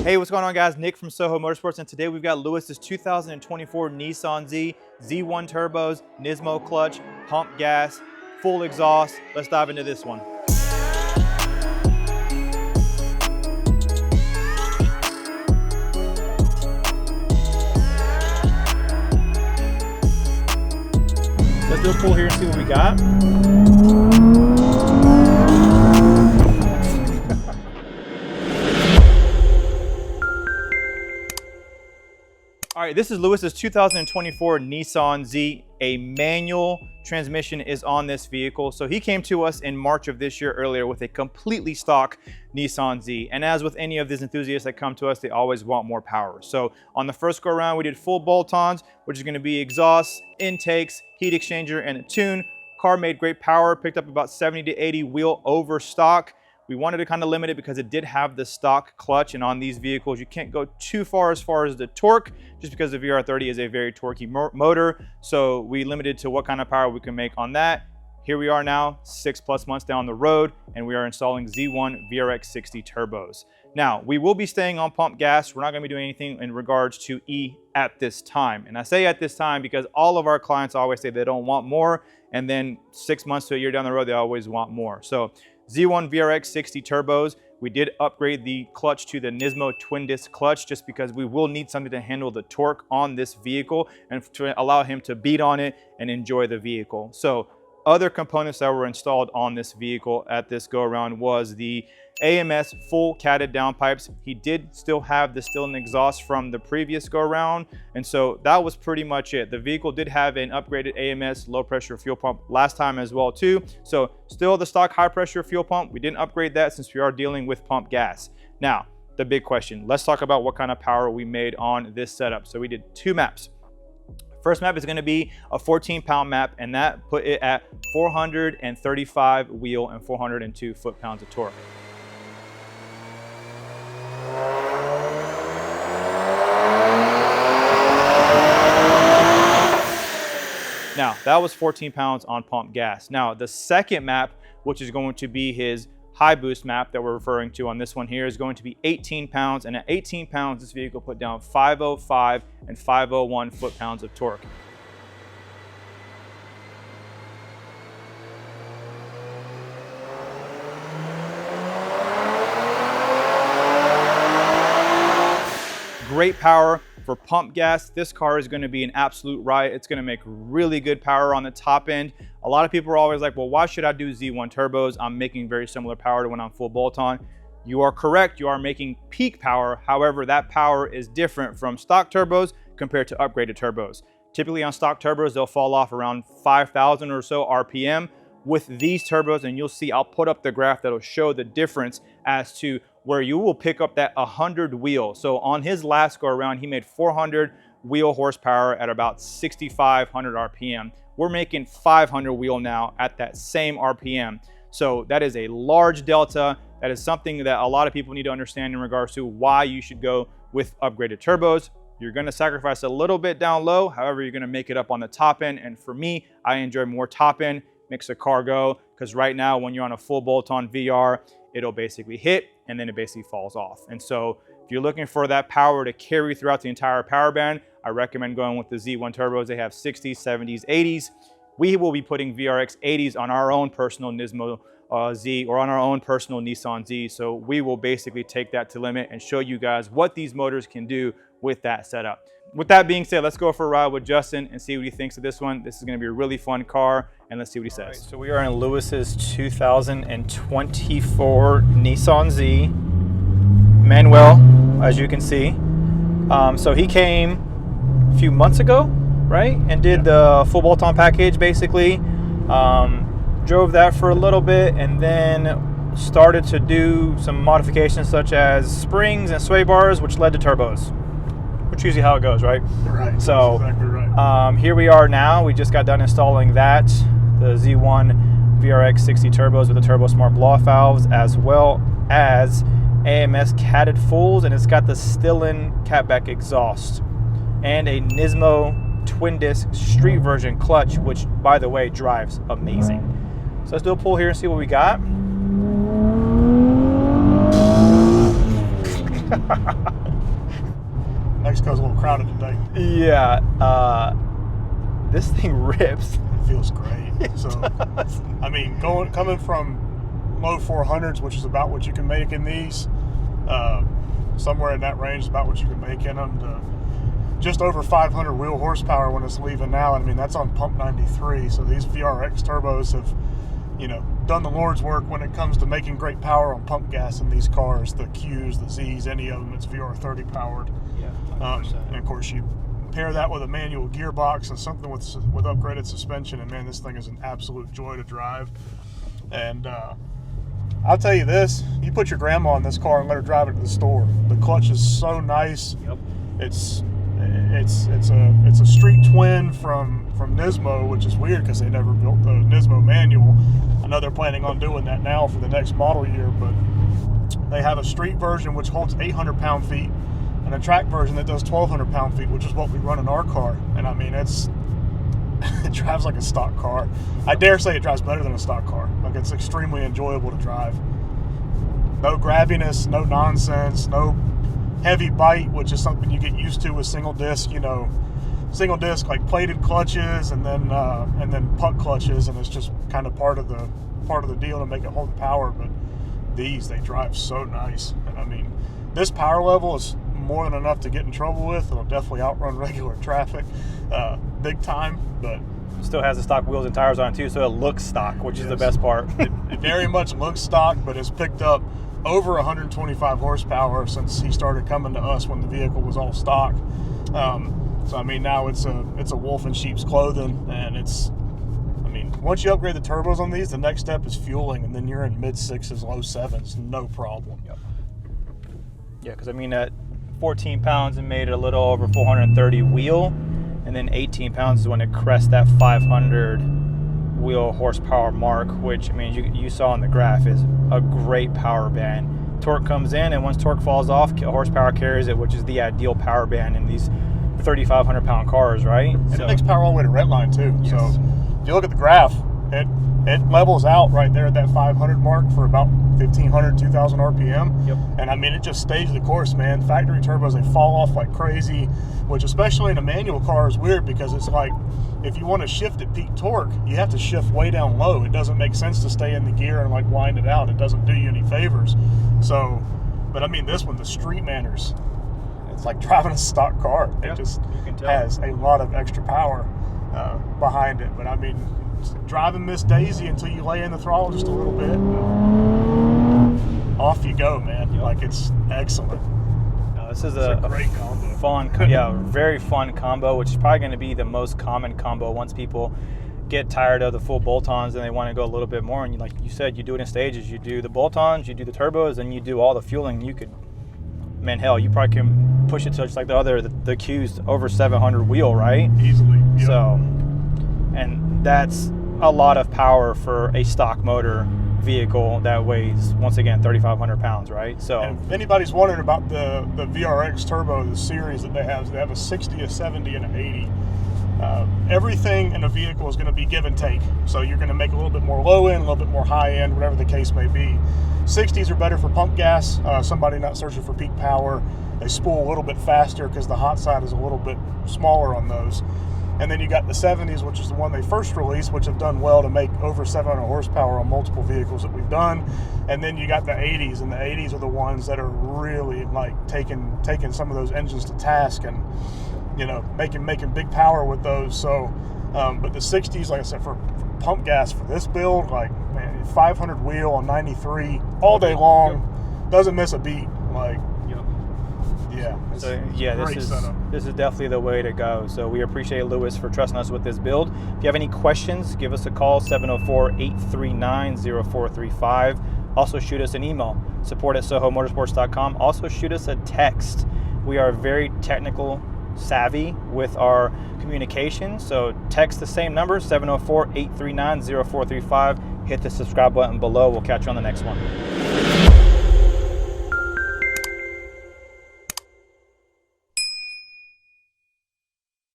Hey, what's going on guys? Nick from Soho Motorsports, and today we've got Lewis's 2024 Nissan Z, Z1 turbos, Nismo clutch, pump gas, full exhaust. Let's dive into this one. Let's do a pull here and see what we got. All right, this is Lewis's 2024 Nissan Z. A manual transmission is on this vehicle. So he came to us in March of this year earlier with a completely stock Nissan Z. And as with any of these enthusiasts that come to us, they always want more power. So on the first go around, we did full bolt-ons, which is gonna be exhaust, intakes, heat exchanger, and a tune. Car made great power, picked up about 70 to 80 wheel over stock. We wanted to kind of limit it because it did have the stock clutch, and on these vehicles, you can't go too far as the torque, just because the VR30 is a very torquey motor. So we limited to what kind of power we can make on that. Here we are now, 6+ months down the road, and we are installing Z1 VRX60 turbos. Now, we will be staying on pump gas. We're not gonna be doing anything in regards to E at this time. And I say at this time because all of our clients always say they don't want more, and then 6 months to a year down the road, they always want more. So Z1 VRX60 turbos, we did upgrade the clutch to the Nismo twin disc clutch just because we will need something to handle the torque on this vehicle and to allow him to beat on it and enjoy the vehicle. So other components that were installed on this vehicle at this go around was the AMS full catted downpipes. He did still have the still and exhaust from the previous go around, and so that was pretty much it. The vehicle did have an upgraded AMS low pressure fuel pump last time as well too. So still the stock high pressure fuel pump. We didn't upgrade that since we are dealing with pump gas. Now, the big question, let's talk about what kind of power we made on this setup. So we did 2 maps. First map is going to be a 14-pound map, and that put it at 435 wheel and 402 foot-pounds of torque. Now, that was 14 pounds on pump gas. Now, the second map, which is going to be his high boost map that we're referring to on this one here, is going to be 18 pounds. And at 18 pounds, this vehicle put down 505 and 501 foot-pounds of torque. Great power. For pump gas, this car is going to be an absolute riot. It's going to make really good power on the top end. A lot of people are always like, well, why should I do Z1 turbos? I'm making very similar power to when I'm full bolt-on. You are correct. You are making peak power. However, that power is different from stock turbos compared to upgraded turbos. Typically on stock turbos, they'll fall off around 5,000 or so RPM. With these turbos, and you'll see, I'll put up the graph that'll show the difference as to where you will pick up that 100 wheel. So on his last go around, he made 400 wheel horsepower at about 6,500 RPM. We're making 500 wheel now at that same RPM. So that is a large delta. That is something that a lot of people need to understand in regards to why you should go with upgraded turbos. You're gonna sacrifice a little bit down low. However, you're gonna make it up on the top end. And for me, I enjoy more top end, makes the car go, because right now when you're on a full bolt-on VR, it'll basically hit and then it basically falls off. And so if you're looking for that power to carry throughout the entire power band, I recommend going with the Z1 turbos. They have 60s, 70s, 80s. We will be putting VRX 80s on our own personal Nismo Z or on our own personal Nissan Z. So we will basically take that to limit and show you guys what these motors can do with that setup. With that being said, let's go for a ride with Justin and see what he thinks of this one. This is going to be a really fun car, and let's see what he says. Right, so we are in Lewis's 2024 Nissan Z Manuel, as you can see. So he came a few months ago, right? And did the full bolt-on package, basically. Drove that for a little bit, and then started to do some modifications such as springs and sway bars, which led to turbos. Which is usually how it goes, right? Right. So exactly right. Here we are now. We just got done installing that, the Z1 VRX60 turbos with the Turbo Smart blow-off valves, as well as AMS catted fulls, and it's got the still-in catback exhaust and a Nismo twin disc street version clutch, which by the way drives amazing. So let's do a pull here and see what we got. Mexico's a little crowded today. Yeah, this thing rips. It feels great. It So, does. I mean, coming from low 400s, which is about what you can make in these, somewhere in that range is about what you can make in them, to just over 500 wheel horsepower when it's leaving now. I mean, that's on pump 93. So these VRX turbos have, you know, done the Lord's work when it comes to making great power on pump gas in these cars. The Qs, the Zs, any of them, it's VR30 powered. Yeah, And of course, you pair that with a manual gearbox and something with upgraded suspension, and man, this thing is an absolute joy to drive. And I'll tell you this: you put your grandma in this car and let her drive it to the store. The clutch is so nice. Yep. It's a street twin from Nismo, which is weird because they never built the Nismo manual. I know they're planning on doing that now for the next model year, but they have a street version which holds 800 pound-feet and a track version that does 1,200 pound-feet, which is what we run in our car. And I mean, it drives like a stock car. I dare say it drives better than a stock car. Like, it's extremely enjoyable to drive. No grabbiness, no nonsense, no heavy bite, which is something you get used to with single disc, you know, single disc like plated clutches and then puck clutches, and it's just kind of part of the deal to make it hold power. But these, they drive so nice. And I mean, this power level is more than enough to get in trouble with. It'll definitely outrun regular traffic big time, but Still has the stock wheels and tires on it too, so it looks stock, which is the best part. It very much looks stock, but it's picked up over 125 horsepower since he started coming to us when the vehicle was all stock. So I mean, now it's a wolf in sheep's clothing, and once you upgrade the turbos on these, the next step is fueling, and then you're in mid sixes, low sevens, no problem. Yep. Yeah, because I mean, at 14 pounds, it made a little over 430 wheel, and then 18 pounds is when it crests that 500 wheel horsepower mark, which I mean, you saw in the graph is a great power band. Torque comes in, and once torque falls off, horsepower carries it, which is the ideal power band in these 3,500 pound cars, right? And it makes power all the way to redline too. Yes. So if you look at the graph, it levels out right there at that 500 mark for about 1,500, 2,000 RPM. Yep. And I mean, it just stays the course, man. Factory turbos, they fall off like crazy, which especially in a manual car is weird, because it's like, if you want to shift at peak torque, you have to shift way down low. It doesn't make sense to stay in the gear and like wind it out. It doesn't do you any favors. So, but I mean, this one, the street manners, it's like driving a stock car. It just has a lot of extra power behind it. But I mean, driving Miss Daisy until you lay in the throttle just a little bit, off you go, man. Yep. Like, it's excellent. This is a great combo. Fun, very fun combo, which is probably going to be the most common combo once people get tired of the full bolt-ons and they want to go a little bit more. And like you said, you do it in stages. You do the bolt-ons, you do the turbos, and you do all the fueling. You could, man, hell, you probably can push it to just like the Q's over 700 wheel, right? Easily. Yep. So, and that's a lot of power for a stock motor vehicle that weighs, once again, 3,500 pounds, right? So, and if anybody's wondering about the VRX Turbo, the series that they have a 60, a 70, and an 80. Everything in a vehicle is going to be give and take. So you're going to make a little bit more low end, a little bit more high end, whatever the case may be. 60s are better for pump gas. Somebody not searching for peak power, they spool a little bit faster because the hot side is a little bit smaller on those. And then you got the 70s, which is the one they first released, which have done well to make over 700 horsepower on multiple vehicles that we've done. And then you got the 80s, and the 80s are the ones that are really like taking some of those engines to task and, you know, making big power with those. So, but the 60s, like I said, for pump gas for this build, like, man, 500 wheel on 93 all day long, doesn't miss a beat. Like, yeah. So yeah, this is definitely the way to go. So we appreciate Lewis for trusting us with this build. If you have any questions, give us a call, 704-839-0435. Also shoot us an email, support@sohomotorsports.com. Also shoot us a text. We are very technical savvy with our communication, so text the same number, 704-839-0435. Hit the subscribe button below. We'll catch you on the next one.